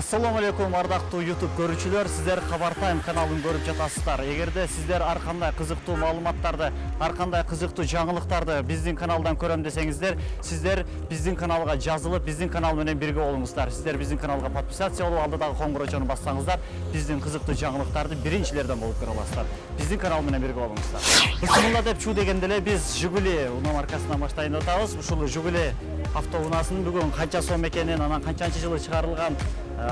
Assalamu алейкум, ардактуу YouTube көрүүчүлөр. Сиздер Хабар Тайм каналын көрүп жатасыздар. Эгерде сиздер ар кандай кызыктуу маалыматтарды, ар кандай кызыктуу жаңылыктарды биздин каналдан көрөм десеңиздер, сиздер биздин каналга жазылып, биздин канал менен бирге болуңуздар. Сиздер биздин каналга подписация болуп, алдыдагы коңгурочону бассаңыздар, биздин кызыктуу жаңылыктарды биринчилерден болуп көрө аласыздар. Биздин канал менен бирге болуңуздар. Бысымында деп чуу дегенде эле биз Жигули унаа маркасынан баштайын деп атабыз. Ушул Жигули автоунаасынын бүгүн канча сом экенин, анан канчанчы жылы чыгарылган,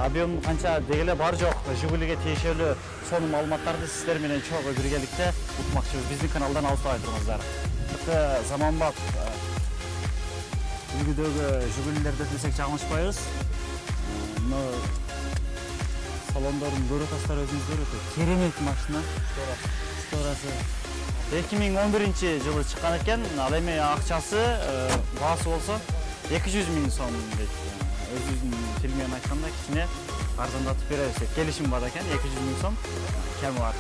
объем канча дегеле бар жок, Жигулиге тиешелүү сонун маалыматтарды сиздер менен чогуу биргеликте утмакчыбыз. Биздин каналдан алыстабай туруңуздар. Заманбап үлгүдөгү Жигулилерди десек жаңылышпайбыз. Мына салондордун көрүп атасыздар, өзүңүздөр өтө керемет машина. Сторасы 2011 жылы чыккан экен. Ал эми акчасы, баасы болсо 200 000 сом дейт. Өзүнүн тилмен айтканда кичине арзандатып беребиз деп келишим бар экен. 200 000 сом кеми бар.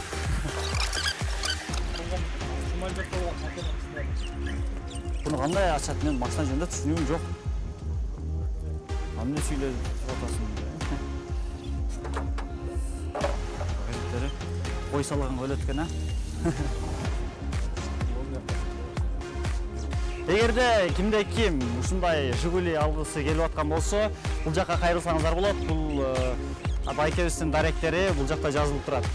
Буну кандай ачат, мен машина жөнүндө түшүнүгүм жок. Эмне сүйлөп атасың? Кой салган өлөт экен, а? Эгерде кимде ким ушундай Жигули алгысы келип аткан болсо, бул жакка кайрылсаңыздар болот. Бул байкебиздин даректери бул жакта жазылып турат.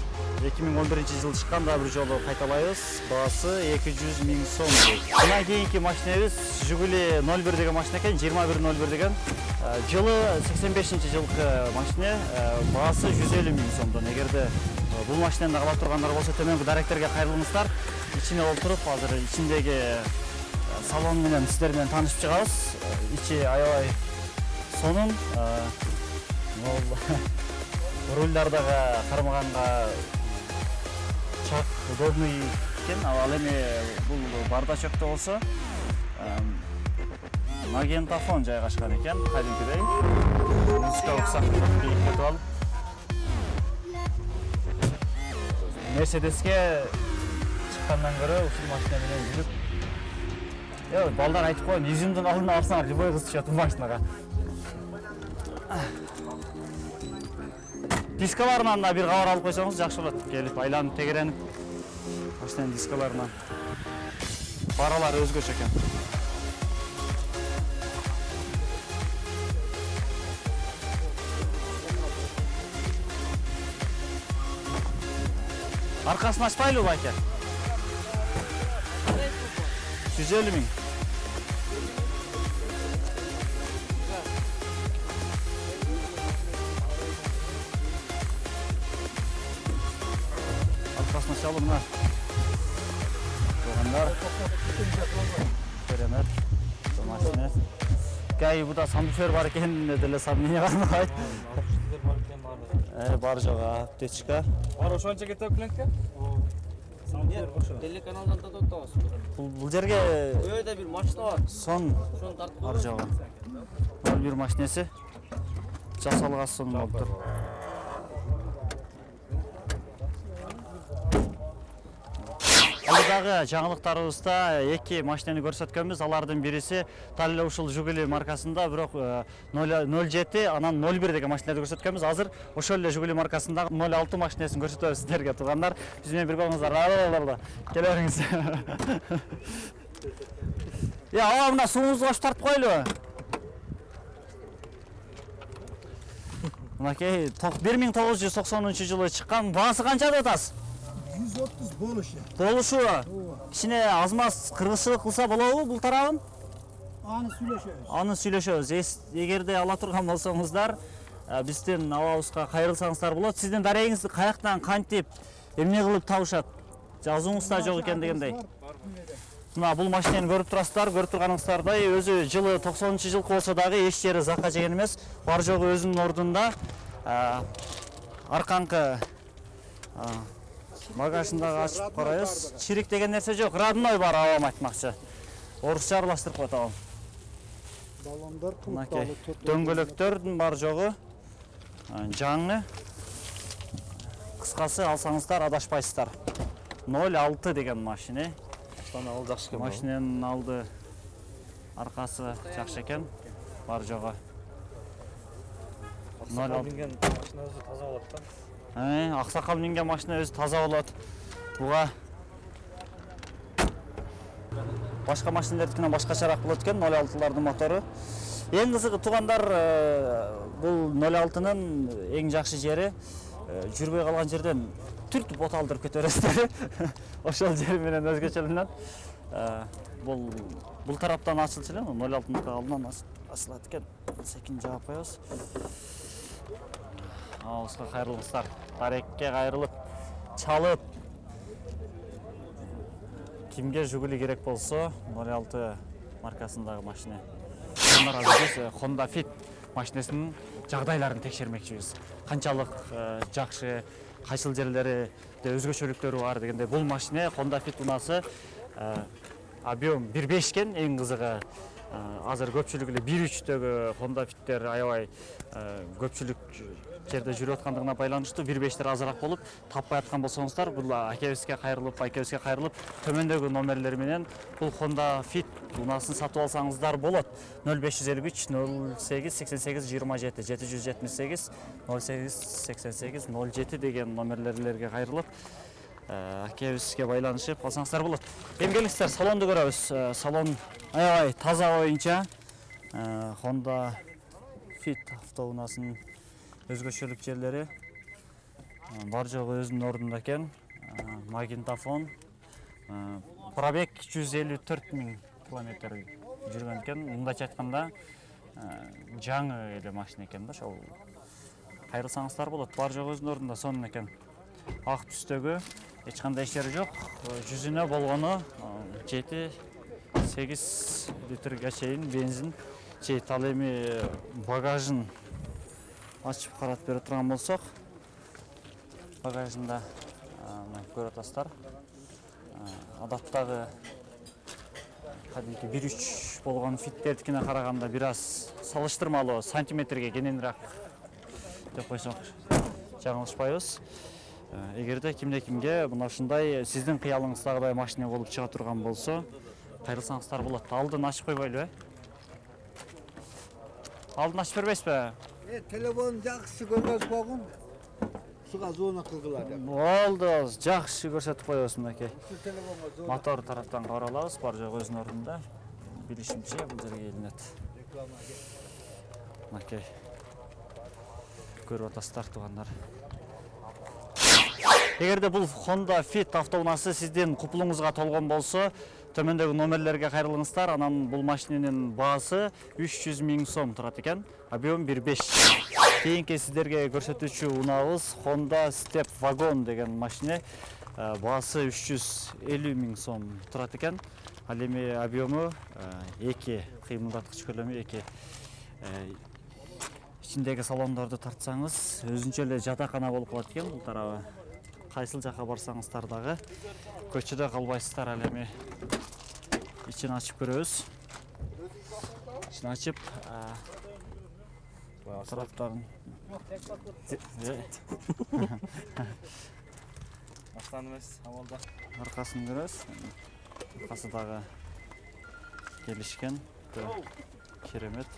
2011 жылы чыккан, да бир жолу кайталайбыз. Баасы 200 000 сом. Мына кийинки машинебиз Жигули 01 деген машина экен, 2101 деген. Жылы 85-жылкы машина, баасы 150 000 сомдон. Эгерде бул машинаны ала тургандар болсо, төмөнкү даректерге кайрылыңыздар. Ичине олтуруп, азыр ичиндеги салон менен сиздер менен таанышып чыгабыз. Ичи аябай сонун. Рульдардагы кармаганга чак удобный экен. Ал эми бул бардачокто болсо магнитофон жайгашкан экен, кадимкидей. Музыкалык сактыкты бийлетип алып, Мерседеске чыккандан көрө ушул машина менен жүрүп, балдар айтып коюн, изюмдун алдына барсаңар, любой кыз түшөт бул машинага. Дискаларынан да бир кабар алып койсоңуз жакшы болот. Келип айланып тегеренип, машинанын дискаларынан баралары өзгөчө экен. Аркасын ачпайлыбы, байке? 150 000. Аркасын ачалы мына. Когандар. Керемет. Машина. Кай буда самбуфер бар экен, деле сомнение кармайт. Бар жога аптечка. Бар ошончо кетип келеткен? Телеканалдан татабыз. Бул жерге Өйдө бир машина бар. Сон бар жога. Бир машинеси жасалган сон болуп тур. Алдагы жаңылыктарыбызда эки машинаны көрсөткөнбүз. Алардын бириси дал эле ушул Жигули маркасында, бирок 07, анан 01 деген машиналарды көрсөткөнбүз. Азыр ошол эле Жигули маркасындагы 06 машинасын көрсөтөбүз сиздерге, туугандар. Биз менен бирге болуңуздар. Келе бериңиз. Ала мына суубузду ачып тартып койлубу? Мынакей 1990 жылы чыккан. Баасы канча деп атасыз? 130 болушу. Болушу. Кичине азмаз кыргызчылык кылса болобу бул тарабын? Аны сүйлөшөбүз. Эгерде ала турган болсоңуздар, биздин абабызга кайрылсаңыздар болот. Сиздин дарегиңизди каяктан, кантип, эмне кылып табышат? Жазууңузда жок экен дегендей. Мына бул машинаны көрүп турасыздар, көрүп турганыңыздардай, өзү жылы 90-жылкы болсо дагы эч жери закка жеген эмес. Бар жогу өзүнүн ордунда. Арканкы багажындагы ачып карайбыз. Чирик деген нерсе жок, родной бар, абам айтмакчы. Орусча аралаштырып коет абам. Баллондар тукталып, дөңгөлөктөрдүн бар жогу жаңы. Кыскасы алсаңыздар адашпайсыздар. 06 деген машина. Машинанын алды аркасы жакшы экен, бар жогу. Ақсақал мінген машина өзі таза болады да. Ақсақал мінген машина өзі таза болады. Бұға башқа машиналардыкынан башкачараак болот экен 06-лардын мотору. Эң кызыгы туугандар, бул 06-нын эң жакшы жери жүрбөй калган жерден түртүп от алдырып кете бересиздер. Ошол жери менен өзгөчөлүнөт. Бул тараптан ачылчу эле, 06-нын алдынан ачылат экен. Секин жаап коебуз. Ауызга кайрылыңыздар. Тарекке кайрылып, чалып. Кимге Жигули керек болсо, 06 маркасындагы машина. Honda Fit машинесинин жагдайларын текшермекчибиз. Канчалык жакшы, кайсыл жерлери өзгөчөлүктөрү бар дегенде бул машина Honda Fit унасы объем 1.5 экен, эң кызыгы. Азыр көпчүлүк эле 1.3дөгү Honda Fit'тер аябай көпчүлүк жерде жүрүп аткандыгына байланыштуу 1.5тер азыраак болуп, таппай аткан болсоңуздар, бул акебизге кайрылып, төмөндөгү номерлер менен бул Honda Fit унасын сатып алсаңыздар болот. 0553 08 88 27 778 08 88 07 деген номерлерге кайрылып, акебизге байланышып алсаңыздар болот. Эми келиңиздер, салонду көрөбүз. Салон аябай таза боюнча Honda Fit автоунасынын өзгөчөлүк жерлери бар жогу өзүнүн ордунда экен. Магнитофон, пробег 154 000 километр жүргөн экен. Мындайча айтканда жаңы эле машина экен да, ошол кайрылсаңыздар болот. Бар жогу өзүнүн ордунда сонун экен. Ак түстөгү эч кандай ишери жок. Жүзүнө болгону 7-8 литрге чейин бензин жейт. Ал эми багажын ачып карап бере турган болсок, багажында көрүп атасыздар. Адаттагы кадимки 1.3 болгон Fit'тердикине караганда бир аз салыштырмалуу сантиметрге кененирээк деп койсок жаңылышпайбыз. Эгерде кимге мына ушундай сиздин кыялыңыздагыдай машина болуп чыга турган болсо, кайрылсаңыздар болот. Алдын ачып койбойлу, Алдын ачып бербейсизби? Telefon жақсы көргөз қойғын. Суға зона қылғылар. Болду, жакшы көрсөтүп коебуз мынакей. Мотор тараптан каралабыз, бар жогу өзүнүн ордунда. Билишимче бул жерге илинет. Мынакей. Көрүп атасыздар туугандар. Эгерде бул Honda Fit автоунасы сиздин купулуңузга толгон болсо, төмөндөгү номерлерге кайрылыңыздар. Анан бул машинанын баасы 300 000 сом турат экен. Объем 1.5. Кийинки сиздерге көрсөтүүчү унаабыз Honda Step Wagon деген машина. Баасы 350 000 сом турат экен. Ал эми объему 2, кыймылдаткыч көлөмү 2. Ичиндеги салондорду тартсаңыз, өзүнчө эле жатакана болуп калат экен бул тарабы. Кайсыл жака барсаңыздар дагы көчөдө калбайсыздар. Ал эми ичин ачып көрөбүз. Ичин ачып тараптарын Астан эмес, абалда. Аркасын көрөбүз. Аркасы дагы келишкен. Керемет.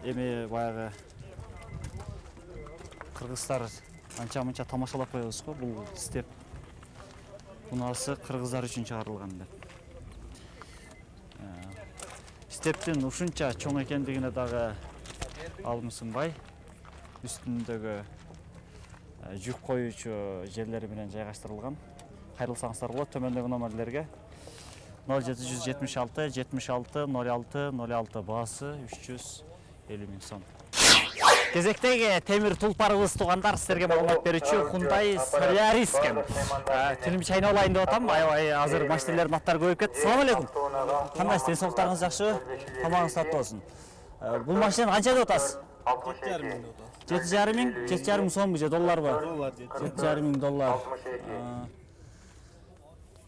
Эми баягы кыргыздар анча-мынча тамашалап коебуз го, бул степ унасы кыргыздар үчүн чыгарылган деп. Стептин ушунча чоң экендигине дагы алым сынбай, үстүндөгү жүк коюучу жерлери менен жайгаштырылган. Кайрылсаңыздар болот төмөндөгү номерлерге. 0776 76 06 06 баасы 350 000 сом. Кезектеги темир тулпарыбыз туугандар, сиздерге маалымат берүүчү Hyundai Solaris экен. Тилим чайнап алайын деп атам. Аябай азыр машиналардын аттары көбөйүп кетти. Салам алейкум. Кандай денсаулыктарыңыз жакшыбы? Тамагыңыз таттуу болсун. Бул машинаны канча деп атасыз? 7,5 миң деп атабыз. 7,5 миң, 7,5 миң сомбу же долларбы? Доллар 7,5 миң доллар.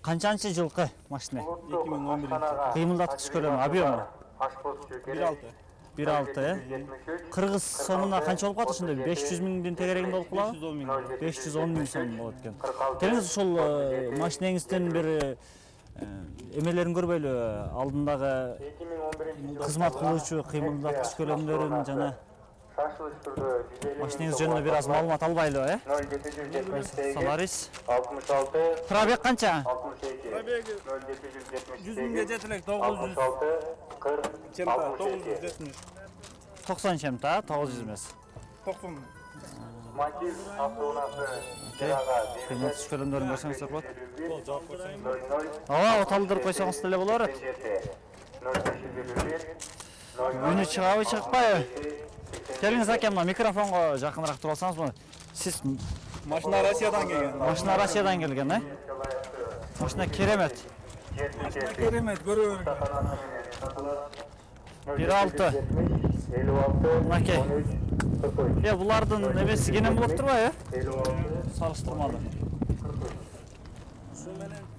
Канчанчы жылкы машина? 2011. Кыймылдаткыч көлөмү, объему? 1,6. 1,6, Кыргыз сомуна канча болуп калат ошондо? 500 миңдин тегерегинде болуп калабы? 510 миң. 510 миң сом болот экен. Келиңиз ушул машинеңиздин бир эмелерин көрбөйлү? Алдындагы кызмат кылуучу кыймылдаткыч көлөмдөрүн жана Шашылыш түрдө 150 Машинеңиз жөнүндө бир аз маалымат албайлы, 0778 Соларис. 66 Пробег канча? 62 Пробеги 0778 100 миңге жетелек 900 66 40 чемта 67 970 90 чемта, 900 эмес. 90 Матиз автоунасы ижарага Кыймат түшкөлөмдөрүн көрсөңүздөр болот. 00 Ооба, оталдырып койсоңуз деле боло берет. 0551 Үнү чыгабы, чыкпайбы? Келиңиз аке, мына микрофонго жакыныраак туруп алсаңыз болот. Сиз Машина Россиядан келген. машина Россиядан келген, Машина керемет. Керемет, көрө бериң. 1.6. 56 Аке. 43 Булардын эмеси кенен болуп турбайбы? 56 Салыштырмалуу.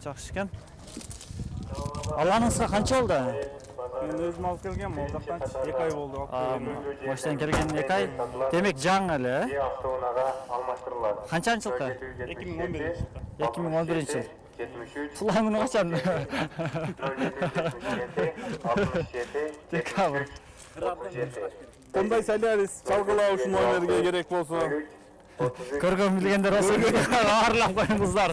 Жакшы экен. Алганыңызга канча болду? Мен өзүм алып келгем, ал жактан 2 ай болду алып келгениме. Машинадан келген 2 ай. Демек жаңы эле, автоунага алмаштырылат. Канчанчы жылкы? 2011 2011 жыл. 73 Флагманы качан? 0777 67 Декабрь. 37 Кандай солярис чалгылау ушул номерге керек болсо. Көргөн билгендер болсо баарлап коюңуздар.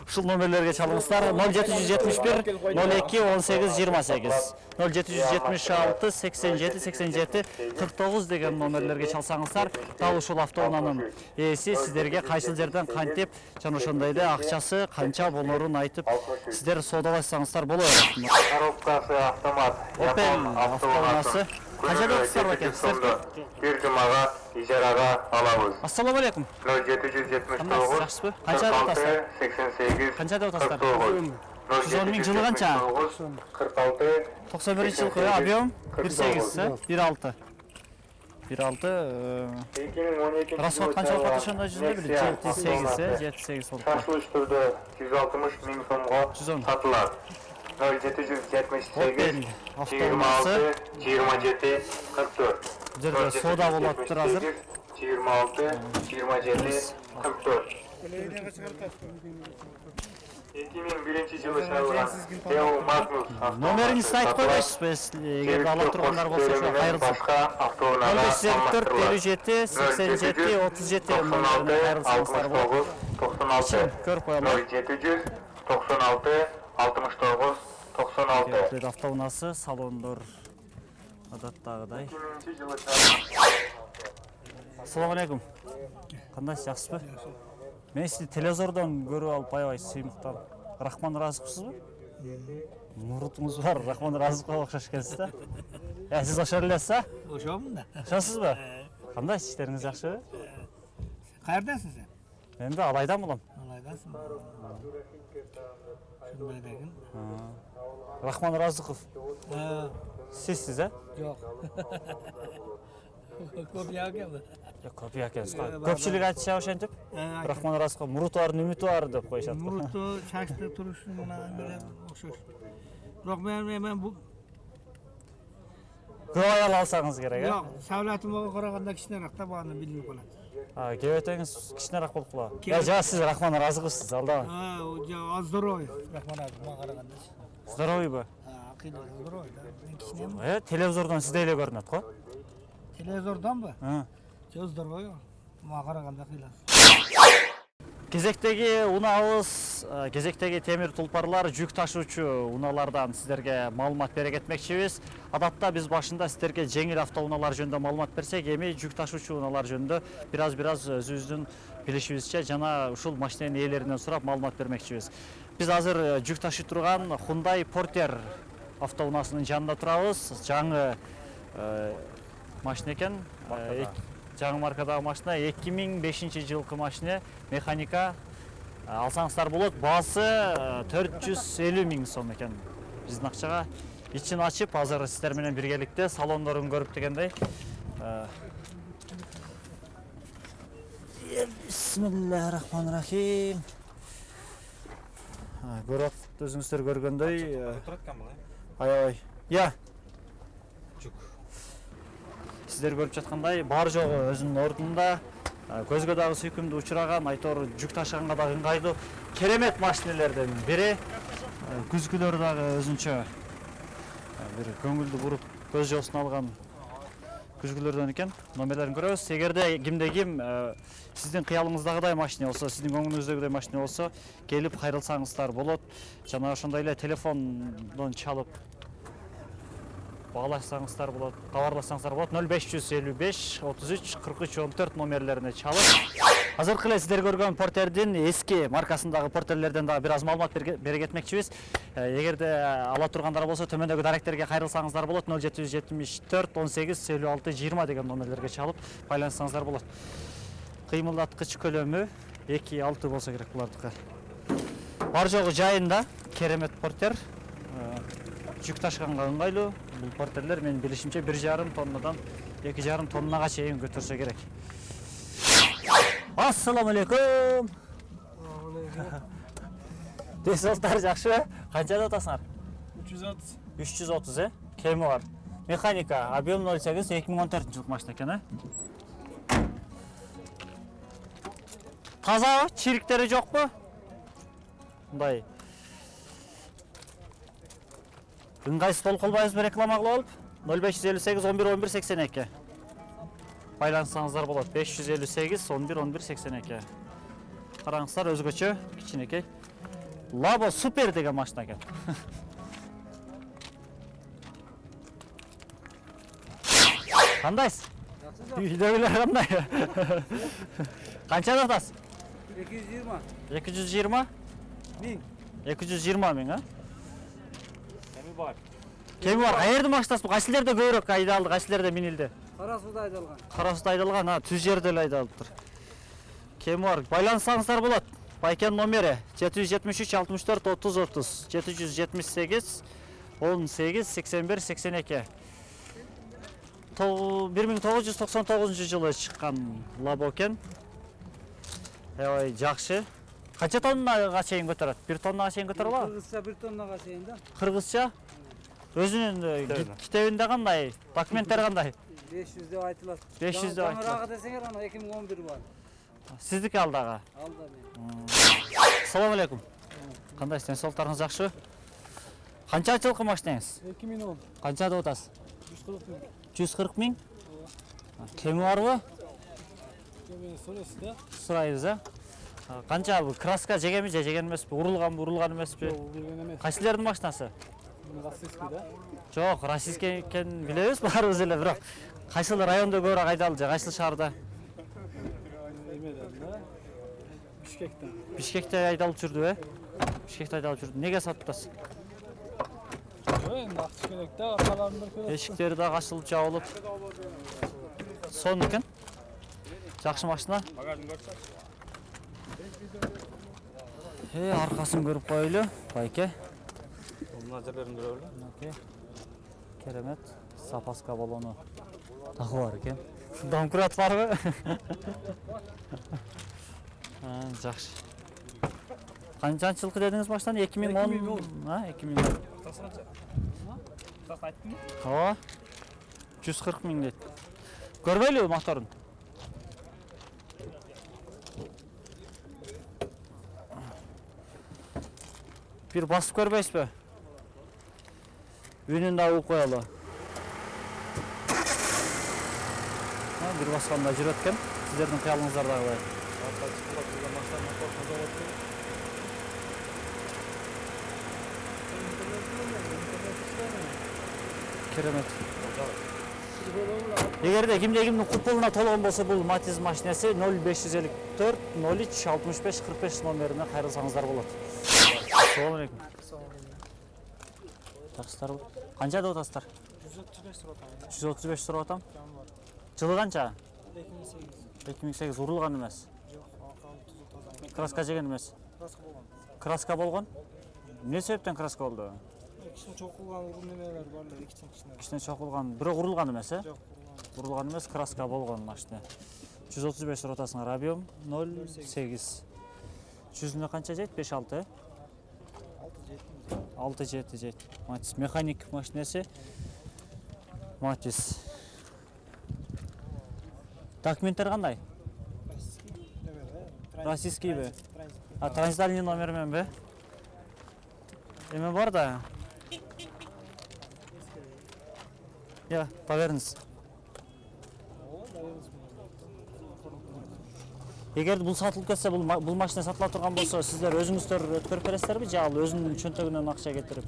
Ушул номерлерге чалыңыздар. 0771 02 18 28 0776 87 87 49 деген номерлерге чалсаңыздар, дал ушул автоунаанын ээси сиздерге кайсыл жерден кантип жана ошондой эле акчасы канча болорун айтып сиздер соодалашсаңыздар боло берет. коробкасы автомат Opel автоунаасы канча депсиздер аке? бир жумага ижарага алабыз. Ассаламу алейкум. 0779 Жакшысызбы? Канча деп атасыздар? 88 Канча деп атасыздар? 110 миң жылы канча? 46 91 жылкы объем 1.8, 1.6. 1.6. 2012 Расход канча болуп ошондой жүзүндө бир 7.8, 7.8 болуп. Шашылыш түрдө 160 миң сомго 110. сатылат. 0778 Opel автоунаасы 26 27 44 жерде соода болуп тур азыр. 26 27 44 2001 жылы чыгарылган Тео Магнус Номериңизди айтып койбойсузбу? Эгер ала тургандар болсо ошо кайрылсын. башка автоунага 0504 57 87 37 номерине кайрылсаңыздар болот. 96 Көрүп коелу. 0700 96 69 96 Opel автоунаасы, салондор адаттагыдай. 2000 жылы чыгарылган Ассаламу алейкум. Кандайсыз, жакшысызбы? Мен сизди телевизордон көрүп алып аябай сыймыктан. Рахман Разыковсузбу? Мурутуңуз бар, Рахман Разыковго окшош экенсиз да. Сиз ошол элесиз, Ошомун да. Ошосузбу? Кандайсыз, иштериңиз жакшыбы? Каердасың сен? Мен да Алайдан болом. Алайдасың. Шундай деген. Рахман Разыков. Сизсиз, Жок. Копия келди. Копия экенсиз. Көпчүлүк айтышат ошентип. Рахман Разыков муруту бар, нүмүтү бар деп коюшат. Муруту чачты турушуна менен окшош. Бирок мен бул Көп аял алсаңыз керек, жок, савлатыма караганда кичинерээк да бааны билинип калат. Кебетеңиз кичинерээк болуп калат. Жана сиз Рахман Разыковсуз, алдабы. Здоровый. Рахманатыма караганда. Здоровыйбы? Кыйла здоровый да. Мен кичинемин. Телевизордон сизде эле көрүнөт го. Телевизордонбу? Жок, здоровый. Мага караганда кыйла. Кезектеги унаабыз, кезектеги темир тулпарлар, жүк ташуучу унаалардан сиздерге маалымат бере кетмекчибиз. Адатта биз башында сиздерге жеңил автоунаалар жөнүндө маалымат берсек, эми жүк ташуучу унаалар жөнүндө бир аз өзүбүздүн билишибизче жана ушул машинанын ээлеринен сурап маалымат бермекчибиз. Биз азыр жүк ташый турган Hyundai Porter автоунаасынын жанында турабыз. Жаңы машина экен. Жаңы маркадагы машина 2005 жылкы машина, механика. Алсаңыздар болот. Баасы 450 миң сом экен биздин акчага. Ичин ачып, азыр сиздер менен биргеликте салондорун көрүп дегендей. Бисмиллахиррахманиррахим. Көрөт, өзүңүздөр көргөндөй. Аябай. Сиздер көрүп жаткандай, бар жогу өзүнүн ордунда, көзгө дагы сүйкүмдүү учураган, айтор жүк ташыганга дагы ыңгайлуу керемет машинелерден бири. Күзгүлөр дагы өзүнчө бир көңүлдү буруп көз жоосун алган күзгүлөрдөн экен. Номерлерин көрөбүз. Эгерде кимде ким сиздин кыялыңыздагыдай машина болсо, сиздин көңүлүңүздөгүдөй машина болсо, келип кайрылсаңыздар болот. Жана ошондой эле телефондон чалып баглашсаңыздар болот, кабарлашсаңыздар болот. 0555 33 43 14 номерлерине чалып. Азыркы эле сиздер көргөн портердин эски маркасындагы портерлерден дагы бир аз маалымат бере кетмекчибиз. Эгерде ала тургандар болсо, төмөндөгү даректерге кайрылсаңыздар болот. 0774 18 56 20 деген номерлерге чалып байланышсаңыздар болот. Кыймылдаткыч көлөмү 2.6 болсо керек булардыкы. Бар жогу жайында керемет портер. Жүк ташканга ыңгайлуу. Бул портерлер менин билишимче 1,5 тоннадан 2,5 тоннага чейин көтөрсө керек. Ассаламу алейкум. Десолтар жакшы? Канчада атасыңар? 330. 330, Кеми бар. Механика, объем 08, 2014 жылы машина экен, Тазабы? Чириктери жокпу? Мындай. Ыңгайсыз толук кылбайбызбы реклама кылып алып? 0558 11 11 82. Байланышсаңыздар болот. 558 11 11 82. Караңыздар, өзгөчө, кичинекей. Лабо супер деген машина экен. Кандайсыз? Үйдөгүлөр кандай? Канчада атасыз? 220. 220? Миң. 220 миң, Кеми бар. Кеми бар. Каерде машинасы? Кайсылерде көбүрөөк айдалды, кайсылерде минилди? Кара суда айдалган. Кара суда айдалган, түз жерде эле айдалыптыр. Кеми бар. Байланышсаңыздар болот. Байкен номери 773 64 30 30, 778 18 81 82. 1999 жылы чыккан Лабо экен. Жакшы. Канча тоннага чейин көтөрөт? 1 тоннага чейин көтөрө алабы? Кыргызча 1 тоннага чейин да. Кыргызча? Өзүнүн китебинде кандай? Документтери кандай? 500 деп айтылат. 500 деп айтылат. Жаңыраагы десеңер ана 2011 бар. Сиздики алдагы? Алда мен. Assalamu алейкум. Кандайсыз, денсаулыктарыңыз жакшы? Канча жылкы машинаңыз? 2010. Канчада отасыз? 140 миң. 140 миң? Кеми барбы? Кеми сурайсыз да? Сурайбыз, Канча краска жегенби, жеген эмеспи? Урулган эмеспи? Урулган эмес. Кайсылердин машинасы? Российский да? Жок, российский экенин билебиз, баарыбыз эле, бирок кайсыл райондо көбүрөөк айдалды же, кайсыл шаарда? Эмеден да? Бишкектен. Бишкекте айдалып жүрдү, Бишкекте айдалып жүрдү. Неге сатып атасыз? Энд акча керек да, аркаларын бир көрөт. Эшиктери да ачылып жабылып. Сонун экен. Жакшы машина. Багажын көрсөт. Аркасын көрүп коелу, байке. Мына жерлерин көрөлү. Керемет. Запаска баллону дагы бар экен. Домкрат барбы? Жакшы. Канчанчы жылкы дедиңиз машинаны? 2010. 2010. Тас айттым. 140 миң дейт. Көрбөйлүбү моторун? Бир басып көрбөйсүзбү? Үнүн да угуп коелу. Бир басканда жүрөт экен. Сиздердин кыялыңыздардагы. Керемет. Эгерде кимде кимдин купулуна толгон болсо, бул Matiz машинеси 0554 03 65 45 номерине кайрылсаңыздар болот. Assalamu алейкум. Жакшысыздарбы? Канчада отасыздар? 135 туруп атам. 135 туруп атам. Жылы канча? 2008. 2008 урулган эмес. Жок, акал тузу таза. Краска жеген эмес. Краска болгон. Краска болгон? Эмне себептен краска болду? Кичине чокулган урун немелер бар эле, кичине. Кичине чокулган, бирок урулган эмес, Жок, Урулган эмес, краска болгон машина. 135 туруп атасыңар, объем 08. Жүзүнө канча жейт? 5-6, 6-7 жейт. Matiz механик машинеси. Matiz. Документтер кандай? Российскийби? Транзитальный номер менби? Эме бар да. Я, поверіңіз. Эгер бул сатылып кетсе, бул машина сатыла турган болсо, сиздер өзүңүздөр өткөрүп бересиздерби же ал өзүнүн чөнтөгүнөн акча кетирип?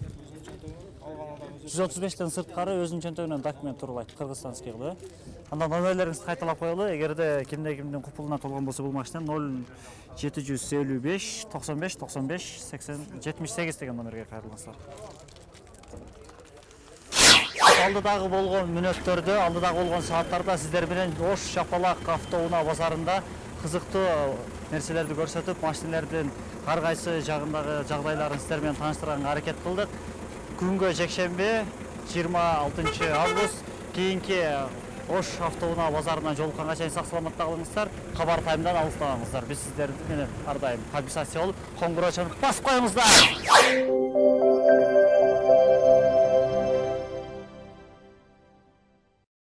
135тен сырткары өзүнүн чөнтөгүнөн документ туруп айтып, кыргызстанский кылып, Анда номерлеріңізді қайталап қоялы. Егерде кимде-кимдин купулуна толгон болсо бул машина 0755 95 95 78 деген номерге кайрылыңыздар. Алдыдагы болгон мүнөттөрдө, алдыдагы болгон сааттарда сиздер менен Ош Шапалак автоунаа базарында кызыктуу нерселерди көрсөтүп, машиналардын ар кайсы жагындагы жагдайларын сиздер менен тааныштырганга аракет кылдык. Күнгө жекшемби 26 август кийинки Ош автоунаа базарынан жолукканга чейин сак саламатта калыңыздар. Кабар таймдан алыстабаңыздар. Биз сиздерди менен ар дайым подписация болуп, коңгуроо чалып басып коюңуздар.